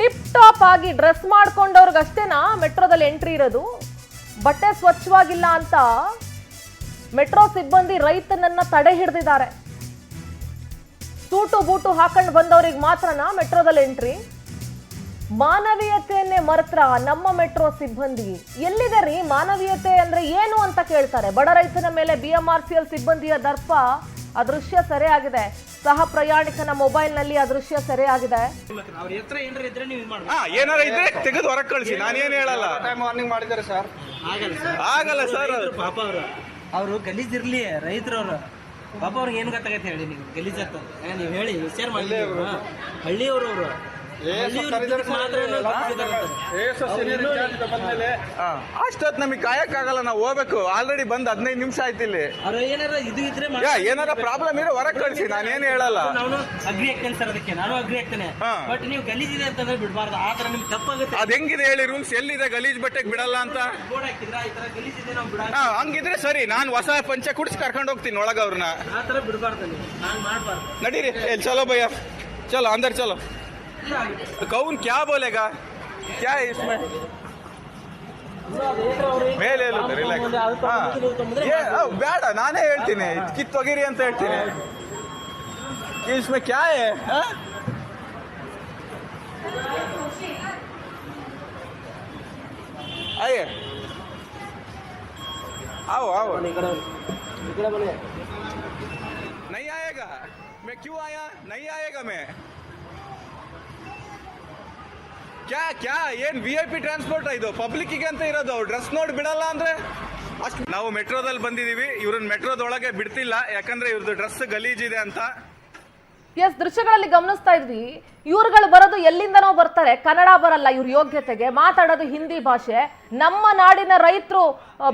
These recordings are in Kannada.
ಟಿಪ್ ಟಾಪ್ ಆಗಿ ಡ್ರೆಸ್ ಮಾಡ್ಕೊಂಡವ್ರಿಗಷ್ಟೇನಾ ಮೆಟ್ರೋದಲ್ಲಿ ಎಂಟ್ರಿ ಇರೋದು? ಬಟ್ಟೆ ಸ್ವಚ್ಛವಾಗಿಲ್ಲ ಅಂತ ಮೆಟ್ರೋ ಸಿಬ್ಬಂದಿ ರೈತನನ್ನ ತಡೆ ಹಿಡಿದಿದ್ದಾರೆ. ಸೂಟು ಬೂಟು ಹಾಕೊಂಡು ಬಂದವರಿಗೆ ಮಾತ್ರನಾ ಮೆಟ್ರೋದಲ್ಲಿ ಎಂಟ್ರಿ? ಮಾನವೀಯತೆಯನ್ನೇ ಮರೆತ್ರ ನಮ್ಮ ಮೆಟ್ರೋ ಸಿಬ್ಬಂದಿ. ಎಲ್ಲಿದೆ ರೀ ಮಾನವೀಯತೆ ಅಂದ್ರೆ ಏನು ಅಂತ ಕೇಳ್ತಾರೆ. ಬಡ ರೈತನ ಮೇಲೆ BMRCL ಸಿಬ್ಬಂದಿಯ ದರ್ಪ. ಆ ದೃಶ್ಯ ಸೆರೆ ಆಗಿದೆ. ಸಹ ಪ್ರಯಾಣಿಕನ ಮೊಬೈಲ್ ನಲ್ಲಿ ಆ ದೃಶ್ಯ ಸೆರೆ ಆಗಿದೆ. ಏನಾರ ಇದ್ರೆ ತೆಗೆದು ಹೊರಗೆ ಕಳಿಸಿ, ನಾನೇನು ಹೇಳಲ್ಲ. ವಾರ್ನಿಂಗ್ ಮಾಡಿದ್ದಾರೆ ಸರ್. ಆಗಲ್ಲ ಸರ್. ಪಾಪ ಅವರು ಗಲೀಜಿರ್ಲಿ ರೈತರವ್ರು. ಪಾಪ ಅವ್ರಿಗೆ ಏನು ಗೊತ್ತಾಗತ್ತೆ ಹೇಳಿ ನೀವು? ಗಲೀಜ್ ಆಗ್ತದೆ ನೀವು ಹೇಳಿ, ವಿಚಾರ ಮಾಡಿ. ಹಳ್ಳಿಯವರು ಅವರು ಅಷ್ಟೊತ್ತು ನಮಗೆ ಕಾಯಕ್ಕಾಗಲ್ಲ, ನಾವು ಹೋಗ್ಬೇಕು. ಆಲ್ರೆಡಿ ಬಂದ್ 15 ನಿಮಿಷ ಆಯ್ತು ಇಲ್ಲಿ. ಏನಾರ ಪ್ರಾಬ್ಲಮ್ ಇರೋ ಹೊರಗೆ ಕಳಿಸಿ, ನಾನೇನು ಹೇಳಲ್ಲ. ನಾನು ಅಗ್ರಿ ಆಗ್ತೇನೆ ಸರ್, ಅದಕ್ಕೆ ನಾನು ಅಗ್ರಿ ಆಗ್ತೇನೆ. ಬಟ್ ನೀವು ಗಲೀಜಿದೆ ಅಂತಂದ್ರೆ ಬಿಡಬಾರ್ದು. ಆ ತರ ನಿಮ್ಗೆ ತಪ್ಪಾಗುತ್ತೆ. ಅದ್ ಹೆಂಗಿದೆ ಹೇಳಿ ರೂಲ್ಸ್? ಎಲ್ಲಿದೆ ಗಲೀಜ್ ಬಟ್ಟೆಗೆ ಬಿಡಲ್ಲ ಅಂತ ಬೋರ್ಡ್ ಹಾಕಿದ್ರ ಈ ತರ ಗಲೀಜಿದೆ ನಾವು ಬಿಡ. ಹಂಗಿದ್ರೆ ಸರಿ, ನಾನು ಹೊಸ ಪಂಚೆ ಕುಡಿಸಿ ಕರ್ಕೊಂಡು ಹೋಗ್ತೀನಿ ಒಳಗ ಅವ್ರನ್ನ. ಆ ತರ ಬಿಡಬಾರ್ದು, ನೀವು ನಾನು ಮಾಡಬಾರ್ದು. ನಡೀರಿ. ಚಲೋ ಭಯ್ಯ, ಚಲೋ ಅಂದರ್ ಚಲೋ. कौन क्या बोलेगा? क्या है इसमें? ಮೇಲೆ ಬೇಡ, ನಾನೇ ಹೇಳ್ತೀನಿ. ಕಿತ್ತೊಗಿರಿ ಅಂತ ಹೇಳ್ತೀನಿ. इसमें क्या है? आइए, आओ आओ. नहीं आएगा? मैं क्यों आया? नहीं आएगा मैं. क्या ಏನ್ VIP ಟ್ರಾನ್ಸ್ಪೋರ್ಟ್ ಇದು? ಪಬ್ಲಿಕ್ಕಿಗೆ ಅಂತ ಇರೋದು. ಡ್ರೆಸ್ ನೋಡಿ ಬಿಡಲ್ಲ ಅಂದ್ರೆ ಅಷ್ಟು. ನಾವು ಮೆಟ್ರೋದಲ್ಲಿ ಬಂದಿದೀವಿ, ಇವ್ರನ್ನ ಮೆಟ್ರೋದೊಳಗೆ ಬಿಡ್ತಿಲ್ಲ, ಯಾಕಂದ್ರೆ ಇವ್ರದ್ದು ಡ್ರೆಸ್ ಗಲೀಜಿದೆ ಅಂತ. ಎಸ್, ದೃಶ್ಯಗಳಲ್ಲಿ ಗಮನಿಸ್ತಾ ಇದ್ವಿ. ಇವ್ರುಗಳು ಬರೋದು ಎಲ್ಲಿಂದನೋ ಬರ್ತಾರೆ, ಕನ್ನಡ ಬರಲ್ಲ ಇವ್ರ ಯೋಗ್ಯತೆಗೆ, ಮಾತಾಡೋದು ಹಿಂದಿ ಭಾಷೆ. ನಮ್ಮ ನಾಡಿನ ರೈತರು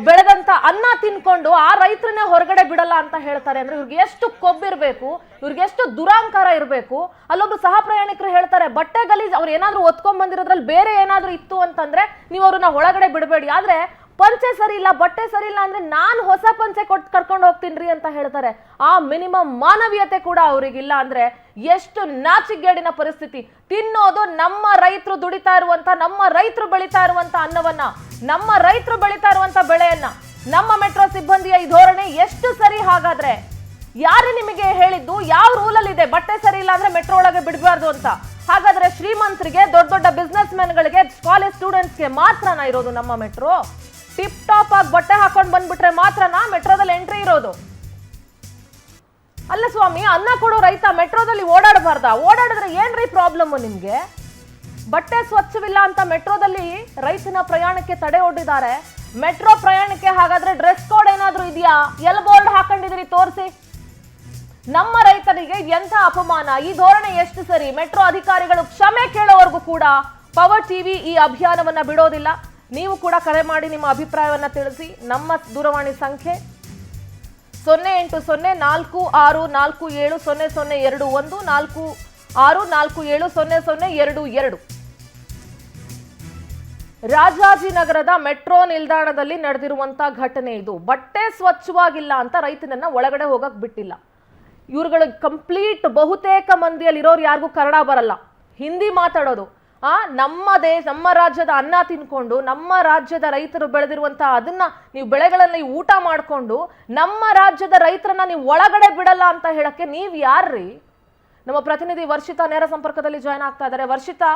ಬೆಳೆದಂತ ಅನ್ನ ತಿನ್ಕೊಂಡು ಆ ರೈತರನ್ನೇ ಹೊರಗಡೆ ಬಿಡಲ್ಲ ಅಂತ ಹೇಳ್ತಾರೆ ಅಂದ್ರೆ ಇವ್ರಿಗೆ ಎಷ್ಟು ಕೊಬ್ಬಿರ್ಬೇಕು, ಇವ್ರಿಗೆ ಎಷ್ಟು ದುರಾಂಕಾರ ಇರಬೇಕು. ಅಲ್ಲೊಬ್ರು ಸಹ ಪ್ರಯಾಣಿಕರು ಹೇಳ್ತಾರೆ, ಬಟ್ಟೆ ಗಲೀಜ್ ಅವ್ರು ಏನಾದ್ರು ಒತ್ಕೊಂಡ್ ಬಂದಿರೋದ್ರಲ್ಲಿ ಬೇರೆ ಏನಾದ್ರು ಇತ್ತು ಅಂತಂದ್ರೆ ನೀವು ಅವ್ರನ್ನ ಒಳಗಡೆ ಬಿಡಬೇಡಿ. ಆದ್ರೆ ಪಂಚೆ ಸರಿ ಇಲ್ಲ, ಬಟ್ಟೆ ಸರಿ ಇಲ್ಲ ಅಂದ್ರೆ ನಾನು ಹೊಸ ಪಂಚೆ ಕೊಟ್ಟು ಕರ್ಕೊಂಡು ಹೋಗ್ತೀನಿ ಅಂತ ಹೇಳ್ತಾರೆ. ಆ ಮಿನಿಮಮ್ ಮಾನವೀಯತೆ ಕೂಡ ಅವ್ರಿಗಿಲ್ಲ ಅಂದ್ರೆ ಎಷ್ಟು ನಾಚಿಗೇಡಿನ ಪರಿಸ್ಥಿತಿ. ತಿನ್ನೋದು ನಮ್ಮ ರೈತರು ದುಡಿತಾ ಇರುವಂತ, ನಮ್ಮ ರೈತರು ಬೆಳೀತಾ ಇರುವಂತ ಅನ್ನವನ್ನ, ನಮ್ಮ ರೈತರು ಬೆಳೀತಾ ಇರುವಂತ ಬೆಳೆಯನ್ನ ನಮ್ಮ ಮೆಟ್ರೋ ಸಿಬ್ಬಂದಿಯ ಈ ಧೋರಣೆ ಎಷ್ಟು ಸರಿ? ಹಾಗಾದ್ರೆ ಯಾರು ನಿಮಗೆ ಹೇಳಿದ್ದು? ಯಾವ ರೂಲಲ್ಲಿ ಇದೆ ಬಟ್ಟೆ ಸರಿ ಇಲ್ಲ ಅಂದ್ರೆ ಮೆಟ್ರೋ ಒಳಗೆ ಬಿಡಬಾರ್ದು ಅಂತ? ಹಾಗಾದ್ರೆ ಶ್ರೀಮಂತರಿಗೆ, ದೊಡ್ಡ ದೊಡ್ಡ ಬಿಸ್ನೆಸ್ ಮೆನ್ಗಳಿಗೆ, ಕಾಲೇಜ್ ಸ್ಟೂಡೆಂಟ್ಸ್ಗೆ ಮಾತ್ರನಾ ಇರೋದು ನಮ್ಮ ಮೆಟ್ರೋ? ಟಿಪ್ ಟಾಪ್ ಆಗಿ ಬಟ್ಟೆ ಹಾಕೊಂಡು ಬಂದ್ಬಿಟ್ರೆ ಮಾತ್ರನಾ ಮೆಟ್ರೋದಲ್ಲಿ ಎಂಟ್ರಿ ಇರೋದು? ಅಲ್ಲ ಸ್ವಾಮಿ, ಅನ್ನ ಕೊಡೋ ರೈತ ಮೆಟ್ರೋದಲ್ಲಿ ಓಡಾಡಬಾರ್ದ? ಓಡಾಡಿದ್ರೆ ಏನ್ರಿ ಪ್ರಾಬ್ಲಮ್ ನಿಮ್ಗೆ? ಬಟ್ಟೆ ಸ್ವಚ್ಛವಿಲ್ಲ ಅಂತ ಮೆಟ್ರೋದಲ್ಲಿ ರೈತನ ಪ್ರಯಾಣಕ್ಕೆ ತಡೆ ಒಡ್ಡಿದ್ದಾರೆ. ಮೆಟ್ರೋ ಪ್ರಯಾಣಕ್ಕೆ ಹಾಗಾದ್ರೆ ಡ್ರೆಸ್ ಕೋಡ್ ಏನಾದ್ರೂ ಇದೆಯಾ? ಎಲ್ ಬೋರ್ಡ್ ಹಾಕೊಂಡಿದ್ರಿ ತೋರಿಸಿ. ನಮ್ಮ ರೈತರಿಗೆ ಎಂಥ ಅಪಮಾನ! ಈ ಧೋರಣೆ ಎಷ್ಟು ಸರಿ? ಮೆಟ್ರೋ ಅಧಿಕಾರಿಗಳು ಕ್ಷಮೆ ಕೇಳೋವರೆಗೂ ಕೂಡ ಪವರ್ ಟಿವಿ ಈ ಅಭಿಯಾನವನ್ನ ಬಿಡೋದಿಲ್ಲ. ನೀವು ಕೂಡ ಕರೆ ಮಾಡಿ ನಿಮ್ಮ ಅಭಿಪ್ರಾಯವನ್ನ ತಿಳಿಸಿ. ನಮ್ಮ ದೂರವಾಣಿ ಸಂಖ್ಯೆ 080464470021 46470022. ರಾಜಾಜಿನಗರದ ಮೆಟ್ರೋ ನಿಲ್ದಾಣದಲ್ಲಿ ನಡೆದಿರುವಂತಹ ಘಟನೆ ಇದು. ಬಟ್ಟೆ ಸ್ವಚ್ಛವಾಗಿಲ್ಲ ಅಂತ ರೈತನನ್ನ ಒಳಗಡೆ ಹೋಗಕ್ ಬಿಟ್ಟಿಲ್ಲ. ಇವ್ರುಗಳು ಕಂಪ್ಲೀಟ್ ಬಹುತೇಕ ಮಂದಿಯಲ್ಲಿರೋರು ಯಾರಿಗೂ ಕನ್ನಡ ಬರಲ್ಲ, ಹಿಂದಿ ಮಾತಾಡೋದು. ನಮ್ಮ ರಾಜ್ಯದ ಅನ್ನ ತಿನ್ಕೊಂಡು, ನಮ್ಮ ರಾಜ್ಯದ ರೈತರು ಬೆಳೆದಿರುವಂತಹ ಅದನ್ನ ನೀವು ಬೆಳೆಗಳನ್ನ ಊಟ ಮಾಡ್ಕೊಂಡು ನಮ್ಮ ರಾಜ್ಯದ ರೈತರನ್ನ ನೀವು ಒಳಗಡೆ ಬಿಡಲ್ಲ ಅಂತ ಹೇಳಕ್ಕೆ ನೀವ್ ಯಾರ್ರಿ? ನಮ್ಮ ಪ್ರತಿನಿಧಿ ವರ್ಷಿತಾ ನೇರ ಸಂಪರ್ಕದಲ್ಲಿ ಜಾಯ್ನ್ ಆಗ್ತಾ ಇದ್ದಾರೆ. ವರ್ಷಿತಾ,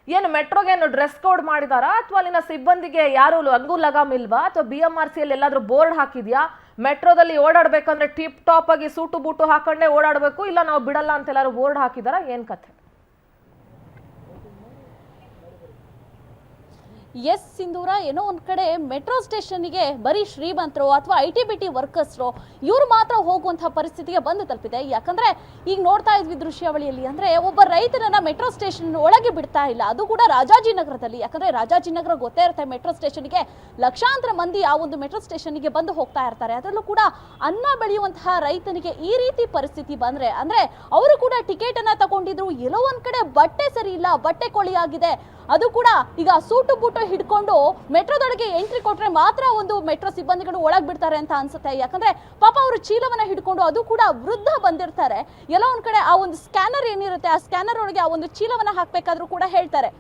ಏನು ಮೆಟ್ರೋಗೆ ಏನು ಡ್ರೆಸ್ ಕೋಡ್ ಮಾಡಿದಾರಾ ಅಥವಾ ಅಲ್ಲಿನ ಸಿಬ್ಬಂದಿಗೆ ಯಾರು ಲಂಗು ಲಗಾಮ್ ಇಲ್ವಾ ಅಥವಾ BMRCL ಎಲ್ಲಾದ್ರೂ ಬೋರ್ಡ್ ಹಾಕಿದ್ಯಾ? ಮೆಟ್ರೋದಲ್ಲಿ ಓಡಾಡ್ಬೇಕಂದ್ರೆ ಟಿಪ್ ಟಾಪ್ ಆಗಿ ಸೂಟು ಬೂಟು ಹಾಕೊಂಡೇ ಓಡಾಡ್ಬೇಕು, ಇಲ್ಲ ನಾವು ಬಿಡಲ್ಲ ಅಂತ ಎಲ್ಲಾರು ಬೋರ್ಡ್ ಹಾಕಿದಾರಾ? ಏನ್ ಕಥೆ? ಎಸ್ ಸಿಂಧೂರ, ಏನೋ ಒಂದು ಕಡೆ ಮೆಟ್ರೋ ಸ್ಟೇಷನ್ಗೆ ಬರೀ ಶ್ರೀಮಂತರು ಅಥವಾ IT-BT ವರ್ಕರ್ಸ್ರು ಇವರು ಮಾತ್ರ ಹೋಗುವಂತಹ ಪರಿಸ್ಥಿತಿಗೆ ಬಂದು ತಲುಪಿದೆ. ಯಾಕಂದ್ರೆ ಈಗ ನೋಡ್ತಾ ಇದ್ವಿ ದೃಶ್ಯಾವಳಿಯಲ್ಲಿ, ಅಂದ್ರೆ ಒಬ್ಬ ರೈತರನ್ನ ಮೆಟ್ರೋ ಸ್ಟೇಷನ್ ಒಳಗೆ ಬಿಡ್ತಾ ಇಲ್ಲ, ಅದು ಕೂಡ ರಾಜಾಜಿನಗರದಲ್ಲಿ. ಯಾಕಂದ್ರೆ ರಾಜಾಜಿನಗರ ಗೊತ್ತೇ ಇರುತ್ತೆ, ಮೆಟ್ರೋ ಸ್ಟೇಷನ್ಗೆ ಲಕ್ಷಾಂತರ ಮಂದಿ ಆ ಒಂದು ಮೆಟ್ರೋ ಸ್ಟೇಷನ್ಗೆ ಬಂದು ಹೋಗ್ತಾ ಇರ್ತಾರೆ. ಅದರಲ್ಲೂ ಕೂಡ ಅನ್ನ ಬೆಳೆಯುವಂತಹ ರೈತನಿಗೆ ಈ ರೀತಿ ಪರಿಸ್ಥಿತಿ ಬಂದ್ರೆ, ಅಂದ್ರೆ ಅವರು ಕೂಡ ಟಿಕೆಟ್ ಅನ್ನ ತಗೊಂಡಿದ್ರು, ಎಲ್ಲೋ ಒಂದ್ ಕಡೆ ಬಟ್ಟೆ ಸರಿ ಇಲ್ಲ, ಬಟ್ಟೆ ಕೊಳಿ ಆಗಿದೆ, ಅದು ಕೂಡ ಈಗ ಸೂಟು ಬೂಟು ಹಿಡ್ಕೊಂಡು ಮೆಟ್ರೋದೊಳಗೆ ಎಂಟ್ರಿ ಕೊಟ್ರೆ ಮಾತ್ರ ಒಂದು ಮೆಟ್ರೋ ಸಿಬ್ಬಂದಿಗಳು ಒಳಗೆ ಬಿಡ್ತಾರೆ ಅಂತ ಅನ್ಸುತ್ತೆ. ಯಾಕಂದ್ರೆ ಪಾಪ ಅವರು ಚೀಲವನ್ನ ಹಿಡ್ಕೊಂಡು, ಅದು ಕೂಡ ವೃದ್ಧ ಬಂದಿರ್ತಾರೆ, ಎಲ್ಲ ಒಂದ್ ಕಡೆ ಆ ಒಂದು ಸ್ಕ್ಯಾನರ್ ಏನಿರುತ್ತೆ, ಆ ಸ್ಕ್ಯಾನರ್ ಒಳಗೆ ಆ ಒಂದು ಚೀಲವನ್ನ ಹಾಕ್ಬೇಕಾದ್ರೂ ಕೂಡ ಹೇಳ್ತಾರೆ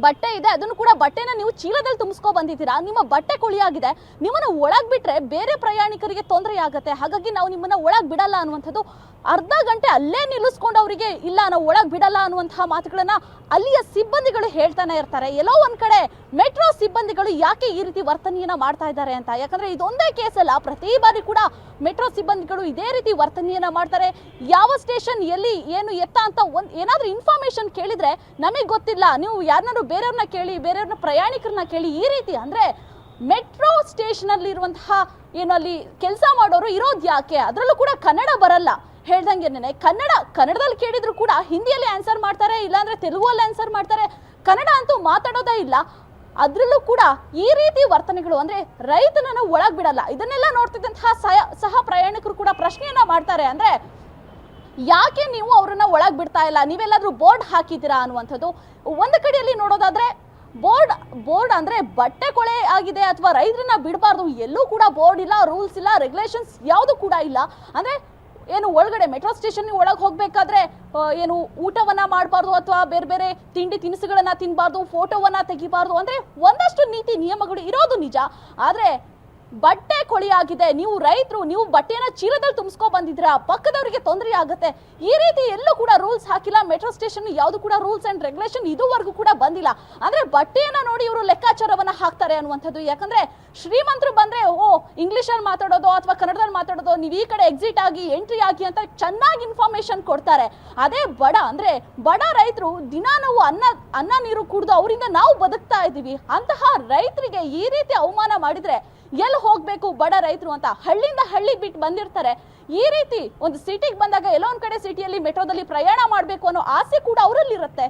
ಬಟ್ಟೆ ಇದೆ, ಅದನ್ನು ಕೂಡ ಬಟ್ಟೆನ ನೀವು ಚೀಲದಲ್ಲಿ ತುಂಬಿಸ್ಕೊ ಬಂದಿದ್ದೀರಾ, ನಿಮ್ಮ ಬಟ್ಟೆ ಕೊಳಿಯಾಗಿದೆ, ನಿಮ್ಮನ್ನ ಒಳಗ್ ಬಿಟ್ರೆ ಬೇರೆ ಪ್ರಯಾಣಿಕರಿಗೆ ತೊಂದರೆ ಆಗುತ್ತೆ, ಹಾಗಾಗಿ ನಾವು ನಿಮ್ಮನ್ನ ಒಳಗ್ ಬಿಡಲ್ಲ ಅನ್ನುವಂಥದ್ದು ಅರ್ಧ ಗಂಟೆ ಅಲ್ಲೇ ನಿಲ್ಲಿಸ್ಕೊಂಡು ಅವರಿಗೆ ಇಲ್ಲ ನಾವು ಒಳಗ್ ಬಿಡಲ್ಲ ಅನ್ನುವಂತಹ ಮಾತುಗಳನ್ನ ಅಲ್ಲಿಯ ಸಿಬ್ಬಂದಿಗಳು ಹೇಳ್ತಾನೆ ಇರ್ತಾರೆ. ಎಲ್ಲೋ ಒಂದ್ ಕಡೆ ಮೆಟ್ರೋ ಸಿಬ್ಬಂದಿಗಳು ಯಾಕೆ ಈ ರೀತಿ ವರ್ತನೆಯನ್ನ ಮಾಡ್ತಾ ಇದ್ದಾರೆ ಅಂತ, ಯಾಕಂದ್ರೆ ಇದೊಂದೇ ಕೇಸ್ ಅಲ್ಲ, ಪ್ರತಿ ಬಾರಿ ಕೂಡ ಮೆಟ್ರೋ ಸಿಬ್ಬಂದಿಗಳು ಇದೇ ರೀತಿ ವರ್ತನೆಯನ್ನ ಮಾಡ್ತಾರೆ. ಯಾವ ಸ್ಟೇಷನ್ ಎಲ್ಲಿ ಏನು ಎತ್ತ ಅಂತ ಏನಾದ್ರೂ ಇನ್ಫಾರ್ಮೇಶನ್ ಕೇಳಿದ್ರೆ ನಮಗೆ ಗೊತ್ತಿಲ್ಲ, ನೀವು ಯಾರನ್ನಾರು ಬೇರೆಯವ್ರನ್ನ ಕೇಳಿ, ಬೇರೆಯವ್ರನ್ನ ಪ್ರಯಾಣಿಕರನ್ನ ಕೇಳಿ, ಈ ರೀತಿ ಅಂದ್ರೆ ಮೆಟ್ರೋ ಸ್ಟೇಷನ್ ಅಲ್ಲಿ ಇರುವಂತಹ ಏನು ಅಲ್ಲಿ ಕೆಲಸ ಮಾಡೋರು ಇರೋದು ಯಾಕೆ, ಅದರಲ್ಲೂ ಕೂಡ ಕನ್ನಡ ಬರಲ್ಲ. ಹೇಳ್ದಂಗೆನೆ ಕನ್ನಡದಲ್ಲಿ ಕೇಳಿದ್ರು ಕೂಡ ಹಿಂದಿಯಲ್ಲಿ ಆನ್ಸರ್ ಮಾಡ್ತಾರೆ, ಇಲ್ಲಾಂದ್ರೆ ತೆಲುಗಲ್ಲಿ ಆನ್ಸರ್ ಮಾಡ್ತಾರೆ, ಕನ್ನಡ ಅಂತೂ ಮಾತಾಡೋದೇ ಇಲ್ಲ. ಅದ್ರಲ್ಲೂ ಕೂಡ ಈ ರೀತಿ ವರ್ತನೆಗಳು ಅಂದ್ರೆ ರೈತನನ್ನು ಒಳಗ್ ಬಿಡಲ್ಲ. ಇದನ್ನೆಲ್ಲ ನೋಡ್ತಿದ್ದಂತಹ ಸಹ ಪ್ರಯಾಣಿಕರು ಕೂಡ ಪ್ರಶ್ನೆಯನ್ನ ಮಾಡ್ತಾರೆ, ಅಂದ್ರೆ ಯಾಕೆ ನೀವು ಅವ್ರನ್ನ ಒಳಗ್ ಬಿಡ್ತಾ ಇಲ್ಲ, ನೀವೆಲ್ಲಾದ್ರೂ ಬೋರ್ಡ್ ಹಾಕಿದ್ದೀರಾ ಅನ್ನುವಂಥದ್ದು. ಒಂದು ಕಡೆಯಲ್ಲಿ ನೋಡೋದಾದ್ರೆ ಬೋರ್ಡ್ ಅಂದ್ರೆ ಬಟ್ಟೆ ಕೊಳೆ ಆಗಿದೆ ಅಥವಾ ರೈತರನ್ನ ಬಿಡಬಾರ್ದು, ಎಲ್ಲೂ ಕೂಡ ಬೋರ್ಡ್ ಇಲ್ಲ, ರೂಲ್ಸ್ ಇಲ್ಲ, ರೆಗ್ಯುಲೇಷನ್ಸ್ ಯಾವುದು ಕೂಡ ಇಲ್ಲ. ಅಂದ್ರೆ ಏನು ಒಳಗಡೆ ಮೆಟ್ರೋ ಸ್ಟೇಷನ್ ಒಳಗೆ ಹೋಗ್ಬೇಕಾದ್ರೆ ಏನು ಊಟವನ್ನ ಮಾಡಬಾರ್ದು ಅಥವಾ ಬೇರೆ ಬೇರೆ ತಿಂಡಿ ತಿನಿಸುಗಳನ್ನ ತಿನ್ಬಾರ್ದು, ಫೋಟೋವನ್ನ ತೆಗಿಬಾರ್ದು, ಅಂದ್ರೆ ಒಂದಷ್ಟು ನೀತಿ ನಿಯಮಗಳು ಇರೋದು ನಿಜ. ಆದ್ರೆ ಬಟ್ಟೆ ಕೊಳಿಯಾಗಿದೆ, ನೀವು ರೈತರು, ನೀವು ಬಟ್ಟೆಯನ್ನ ಚೀಲದಲ್ಲಿ ತುಂಬಿಸ್ಕೊ ಬಂದಿದ್ದೀರಾ, ಪಕ್ಕದವರಿಗೆ ತೊಂದರೆ ಆಗುತ್ತೆ, ಈ ರೀತಿ ಎಲ್ಲೂ ಕೂಡ ರೂಲ್ಸ್ ಹಾಕಿಲ್ಲ. ಮೆಟ್ರೋ ಸ್ಟೇಷನ್ ಯಾವುದು ಕೂಡ ರೂಲ್ಸ್ ಅಂಡ್ ರೆಗ್ಯುಲೇಷನ್ ಇದುವರೆಗೂ ಕೂಡ ಬಂದಿಲ್ಲ. ಅಂದ್ರೆ ಬಟ್ಟೆಯನ್ನ ನೋಡಿ ಇವರು ಲೆಕ್ಕಾಚಾರವನ್ನ ಹಾಕ್ತಾರೆ ಅನ್ನುವಂಥದ್ದು. ಯಾಕಂದ್ರೆ ಶ್ರೀಮಂತರು ಬಂದ್ರೆ ಇಂಗ್ಲಿಷ್ ಅಲ್ಲಿ ಮಾತಾಡೋದು ಅಥವಾ ಕನ್ನಡದಲ್ಲಿ ಮಾತಾಡೋದು, ನೀವು ಈ ಕಡೆ ಎಕ್ಸಿಟ್ ಆಗಿ ಎಂಟ್ರಿ ಆಗಿ ಅಂತ ಚೆನ್ನಾಗಿ ಇನ್ಫಾರ್ಮೇಶನ್ ಕೊಡ್ತಾರೆ. ಅದೇ ಬಡ ರೈತರು ದಿನ ನಾವು ಅನ್ನ ನೀರು ಕುಡಿದು ಅವರಿಂದ ನಾವು ಬದುಕ್ತಾ ಇದ್ದೀವಿ. ಅಂತಹ ರೈತರಿಗೆ ಈ ರೀತಿ ಅವಮಾನ ಮಾಡಿದ್ರೆ ಎಲ್ಲಿ ಹೋಗ್ಬೇಕು ಬಡ ರೈತರು ಅಂತ, ಹಳ್ಳಿಯಿಂದ ಹಳ್ಳಿ ಬಿಟ್ಟು ಬಂದಿರ್ತಾರೆ. ಈ ರೀತಿ ಒಂದು ಸಿಟಿಗೆ ಬಂದಾಗ ಎಲ್ಲೋ ಒಂದ್ ಕಡೆ ಸಿಟಿಯಲ್ಲಿ ಮೆಟ್ರೋದಲ್ಲಿ ಪ್ರಯಾಣ ಮಾಡಬೇಕು ಅನ್ನೋ ಆಸೆ ಕೂಡ ಅವರಲ್ಲಿ ಇರುತ್ತೆ.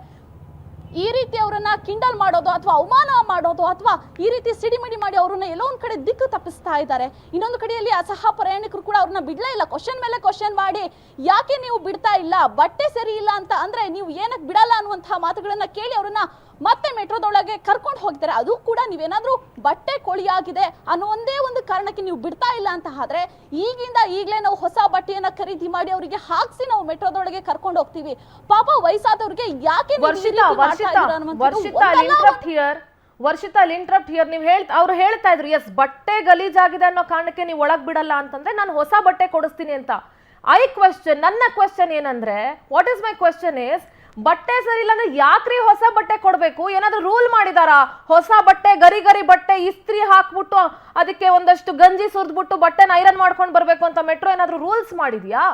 ಈ ರೀತಿ ಅವರನ್ನ ಕಿಂಡಲ್ ಮಾಡೋದು ಅಥವಾ ಅವಮಾನ ಮಾಡೋದು ಅಥವಾ ಈ ರೀತಿ ಸಿಡಿಮಿಡಿ ಮಾಡಿ ಅವ್ರನ್ನ ಎಲ್ಲೋ ಒಂದ್ ಕಡೆ ದಿಕ್ಕು ತಪ್ಪಿಸ್ತಾ ಇದ್ದಾರೆ. ಇನ್ನೊಂದು ಕಡೆಯಲ್ಲಿ ಅಸಹ ಪ್ರಯಾಣಿಕರು ಕೂಡ ಅವ್ರನ್ನ ಬಿಡ್ಲೇ ಇಲ್ಲ, ಕ್ವಶನ್ ಮೇಲೆ ಕ್ವಶನ್ ಮಾಡಿ ಯಾಕೆ ನೀವು ಬಿಡ್ತಾ ಇಲ್ಲ, ಬಟ್ಟೆ ಸರಿ ಇಲ್ಲ ಅಂತ ಅಂದ್ರೆ ನೀವು ಏನಕ್ಕೆ ಬಿಡಲ್ಲ ಅನ್ನುವಂತಹ ಮಾತುಗಳನ್ನ ಕೇಳಿ ಅವ್ರನ್ನ ಮತ್ತೆ ಮೆಟ್ರೋದೊಳಗೆ ಕರ್ಕೊಂಡು ಹೋಗ್ತಾರೆ. ಅದು ಕೂಡ ನೀವೇನಾದ್ರೂ ಬಟ್ಟೆ ಕೊಳಿಯಾಗಿದೆ ಅನ್ನೋ ಒಂದೇ ಒಂದು ಕಾರಣಕ್ಕೆ ನೀವು ಬಿಡ್ತಾ ಇಲ್ಲ ಅಂತ ಆದ್ರೆ ಈಗಲೇ ನಾವು ಹೊಸ ಬಟ್ಟೆಯನ್ನ ಖರೀದಿ ಮಾಡಿ ಅವರಿಗೆ ಹಾಕ್ಸಿ ನಾವು ಮೆಟ್ರೋದೊಳಗೆ ಕರ್ಕೊಂಡು ಹೋಗ್ತೀವಿ. ಪಾಪ ವಯಸ್ಸಾದವ್ರಿಗೆ ಯಾಕೆ ಅವ್ರು ಹೇಳ್ತಾ ಇದ್ರು ಎಸ್ ಬಟ್ಟೆ ಗಲೀಜಾಗಿದೆ ಅನ್ನೋ ಕಾರಣಕ್ಕೆ ನೀವು ಒಳಗ್ ಬಿಡಲ್ಲ ಅಂತಂದ್ರೆ ನಾನು ಹೊಸ ಬಟ್ಟೆ ಕೊಡಿಸ್ತೀನಿ ಅಂತ. ನನ್ನ ಕ್ವೆಶ್ಚನ್ ಏನಂದ್ರೆ what is my question is, ಬಟ್ಟೆ ಸರಿ ಇಲ್ಲ ಅಂದ್ರೆ ಯಾಕ್ರಿ ಹೊಸ ಬಟ್ಟೆ ಕೊಡ್ಬೇಕು? ಏನಾದ್ರು ರೂಲ್ ಮಾಡಿದಾರಾ? ಹೊಸ ಬಟ್ಟೆ ಗರಿ ಬಟ್ಟೆ ಇಸ್ತ್ರಿ ಹಾಕ್ಬಿಟ್ಟು ಅದಕ್ಕೆ ಒಂದಷ್ಟು ಗಂಜಿ ಸುರಿದ್ಬಿಟ್ಟು ಬಟ್ಟೆನ ಐರನ್ ಮಾಡ್ಕೊಂಡು ಬರ್ಬೇಕು ಅಂತ ಮೆಟ್ರೋ ಏನಾದ್ರು ರೂಲ್ಸ್ ಮಾಡಿದ್ಯಾ?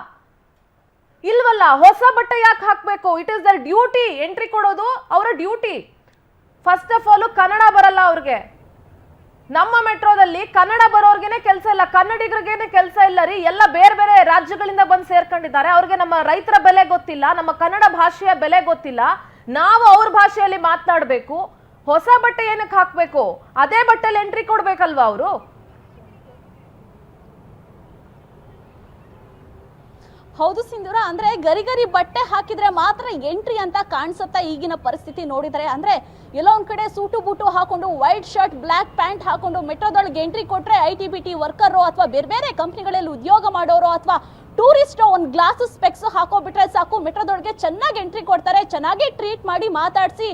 ಇಲ್ವಲ್ಲ. ಹೊಸ ಬಟ್ಟೆ ಯಾಕೆ ಹಾಕ್ಬೇಕು? It is their duty. Entry ಕೊಡೋದು ಅವರ duty. First of all Kannada ಬರಲ್ಲ ಅವ್ರಿಗೆ. ನಮ್ಮ ಮೆಟ್ರೋದಲ್ಲಿ ಕನ್ನಡ ಬರೋರ್ಗೆನೆ ಕೆಲಸ ಇಲ್ಲ, ಕನ್ನಡಿಗರಿಗೇನೆ ಕೆಲಸ ಇಲ್ಲ ರೀ. ಎಲ್ಲ ಬೇರೆ ಬೇರೆ ರಾಜ್ಯಗಳಿಂದ ಬಂದು ಸೇರ್ಕೊಂಡಿದ್ದಾರೆ. ಅವ್ರಿಗೆ ನಮ್ಮ ರೈತರ ಬೆಲೆ ಗೊತ್ತಿಲ್ಲ, ನಮ್ಮ ಕನ್ನಡ ಭಾಷೆಯ ಬೆಲೆ ಗೊತ್ತಿಲ್ಲ. ನಾವು ಅವ್ರ ಭಾಷೆಯಲ್ಲಿ ಮಾತನಾಡಬೇಕು. ಹೊಸ ಬಟ್ಟೆ ಏನಕ್ಕೆ ಹಾಕ್ಬೇಕು? ಅದೇ ಬಟ್ಟೆಲಿ ಎಂಟ್ರಿ ಕೊಡ್ಬೇಕಲ್ವಾ ಅವರು? ಹೌದು ಸಿಂಧೂರ, ಅಂದ್ರೆ ಗರಿ ಬಟ್ಟೆ ಹಾಕಿದ್ರೆ ಮಾತ್ರ ಎಂಟ್ರಿ ಅಂತ ಕಾಣಿಸುತ್ತಾ ಈಗಿನ ಪರಿಸ್ಥಿತಿ ನೋಡಿದ್ರೆ? ಅಂದ್ರೆ ಎಲ್ಲೋ ಒಂದ್ ಕಡೆ ಸೂಟು ಬೂಟು ಹಾಕೊಂಡು ವೈಟ್ ಶರ್ಟ್ ಬ್ಲಾಕ್ ಪ್ಯಾಂಟ್ ಹಾಕೊಂಡು ಮೆಟ್ರೋದೊಳಗೆ ಎಂಟ್ರಿ ಕೊಟ್ರೆ ITBT ವರ್ಕರ್ ಅಥವಾ ಬೇರೆ ಬೇರೆ ಕಂಪ್ನಿಗಳಲ್ಲಿ ಉದ್ಯೋಗ ಮಾಡೋರು ಅಥವಾ ಟೂರಿಸ್ಟ್ ಒಂದು ಗ್ಲಾಸ್ ಸ್ಪೆಕ್ಸ್ ಹಾಕೋಬಿಟ್ರೆ ಸಾಕು, ಮೆಟ್ರೋದೊಳಗೆ ಚೆನ್ನಾಗಿ ಎಂಟ್ರಿ ಕೊಡ್ತಾರೆ, ಚೆನ್ನಾಗಿ ಟ್ರೀಟ್ ಮಾಡಿ ಮಾತಾಡಿಸಿ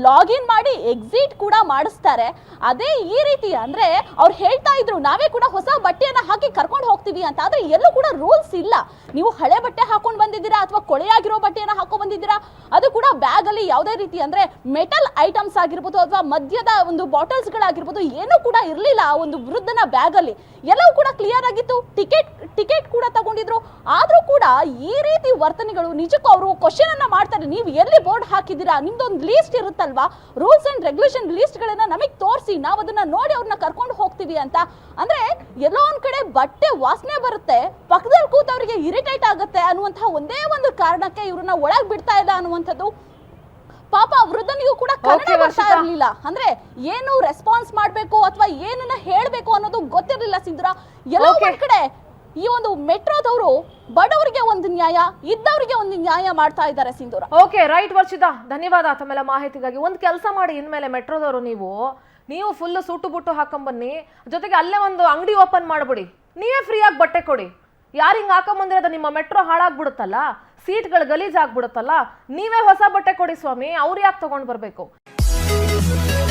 ಲಾಗಿನ್ ಮಾಡಿ ಎಕ್ಸಿಟ್ ಕೂಡ ಮಾಡಿಸ್ತಾರೆ. ಅದೇ ಈ ರೀತಿ ಅಂದ್ರೆ ಅವ್ರು ಹೇಳ್ತಾ ಇದ್ರು ನಾವೇ ಕೂಡ ಹೊಸ ಬಟ್ಟೆಯನ್ನ ಹಾಕಿ ಕರ್ಕೊಂಡು ಹೋಗ್ತೀವಿ ಅಂತ. ಆದ್ರೆ ಎಲ್ಲೂ ಕೂಡ ರೂಲ್ಸ್ ಇಲ್ಲ. ನೀವು ಹಳೆ ಬಟ್ಟೆ ಹಾಕೊಂಡು ಬಂದಿದ್ದೀರಾ ಅಥವಾ ಕೊಳೆಯಾಗಿರೋ ಬಟ್ಟೆಯನ್ನ ಹಾಕೊಂಡು ಬಂದಿದ್ದೀರಾ, ಅದು ಕೂಡ ಬ್ಯಾಗ್ ಅಲ್ಲಿ ಯಾವುದೇ ರೀತಿ ಅಂದ್ರೆ ಮೆಟಲ್ ಐಟಮ್ಸ್ ಆಗಿರ್ಬೋದು ಅಥವಾ ಮದ್ಯದ ಒಂದು ಬಾಟಲ್ಸ್ ಗಳಾಗಿರ್ಬೋದು ಏನೂ ಕೂಡ ಇರ್ಲಿಲ್ಲ ಆ ಒಂದು ವೃದ್ಧನ ಬ್ಯಾಗ್ ಅಲ್ಲಿ. ಎಲ್ಲವೂ ಕೂಡ ಕ್ಲಿಯರ್ ಆಗಿತ್ತು, ಟಿಕೆಟ್ ಕೂಡ ತಗೊಂಡಿದ್ರು. ಆದ್ರೂ ಕೂಡ ಈ ರೀತಿ ವರ್ತನೆಗಳು ನಿಜಕ್ಕೂ ಅವರು ಕ್ವಶನ್ ಅನ್ನ ಮಾಡ್ತಾರೆ, ನೀವು ಎಲ್ಲಿ ಬೋರ್ಡ್ ಹಾಕಿದ್ದೀರಾ, ನಿಮ್ದೊಂದು ಲೀಸ್ಟ್ ಇರುತ್ತಲ್ವಾ, ರೂಲ್ಸ್ ಅಂಡ್ ರೆಗ್ಯುಲೇಷನ್ ಲೀಸ್ಟ್ ಗಳನ್ನ ನಮಗೆ ತೋರಿಸಿ, ನಾವು ಅದನ್ನ ನೋಡಿ ಅವ್ರನ್ನ ಕರ್ಕೊಂಡು ಹೋಗ್ತೀವಿ ಅಂತ. ಅಂದ್ರೆ ಎಲ್ಲೋ ಒಂದ್ ಕಡೆ ಬಟ್ಟೆ ವಾಸನೆ ಬರುತ್ತೆ, ಪಕ್ಕದಲ್ಲಿ ಕೂತವರಿಗೆ ಇರಿಟೇಟ್ ಆಗುತ್ತೆ ಅನ್ನುವಂತಹ ಒಂದೇ ಒಂದು ಕಾರಣಕ್ಕೆ ಇವ್ರನ್ನ ಒಳಗ್ ಬಿಡ್ತಾ ಇಲ್ಲ ಅನ್ನುವಂಥದ್ದು. ಪಾಪ ವೃದ್ಧನಿಗೂ ಕೂಡ ಕನ್ನಡ ಬರ್ತಾ ಇರ್ಲಿಲ್ಲ, ಅಂದ್ರೆ ಏನು ರೆಸ್ಪಾನ್ಸ್ ಮಾಡ್ಬೇಕು ಅಥವಾ ಏನನ್ನ ಹೇಳ್ಬೇಕು ಅನ್ನೋದು ಗೊತ್ತಿರಲಿಲ್ಲ ಸಿಂಧೂರ. ಎಲ್ಲೋ ಒಂದ್ ಕಡೆ ಈ ಒಂದು ಮೆಟ್ರೋದವರು ಬಡವರಿಗೆ ಒಂದು ನ್ಯಾಯ, ಇದ್ದವರಿಗೆ ಒಂದು ನ್ಯಾಯ ಮಾಡ್ತಾ ಇದ್ದಾರೆ ಸಿಂಧೂರ. ಓಕೆ, ರೈಟ್ ವರ್ಷಿತಾ, ಧನ್ಯವಾದ ತಮ್ಮೆಲ್ಲ ಮಾಹಿತಿಗಾಗಿ. ಒಂದು ಕೆಲಸ ಮಾಡಿ, ಇನ್ಮೇಲೆ ಮೆಟ್ರೋದವರು ನೀವು ಫುಲ್ ಸೂಟು ಬುಟ್ಟು ಹಾಕೊಂಬನ್ನಿ, ಜೊತೆಗೆ ಅಲ್ಲೇ ಒಂದು ಅಂಗಡಿ ಓಪನ್ ಮಾಡ್ಬಿಡಿ, ನೀವೇ ಫ್ರೀಯಾಗಿ ಬಟ್ಟೆ ಕೊಡಿ. ಯಾರು ಹಿಂಗೆ ಹಾಕೊಂಬಂದಿರೋದ ನಿಮ್ಮ ಮೆಟ್ರೋ ಹಾಳಾಗ್ಬಿಡುತ್ತಲ್ಲ, ಸೀಟ್ಗಳು ಗಲೀಜಾಗ್ಬಿಡುತ್ತಲ್ಲ, ನೀವೇ ಹೊಸ ಬಟ್ಟೆ ಕೊಡಿ ಸ್ವಾಮಿ, ಅವ್ರು ಯಾಕೆ ತಗೊಂಡು ಬರಬೇಕು? Thank you.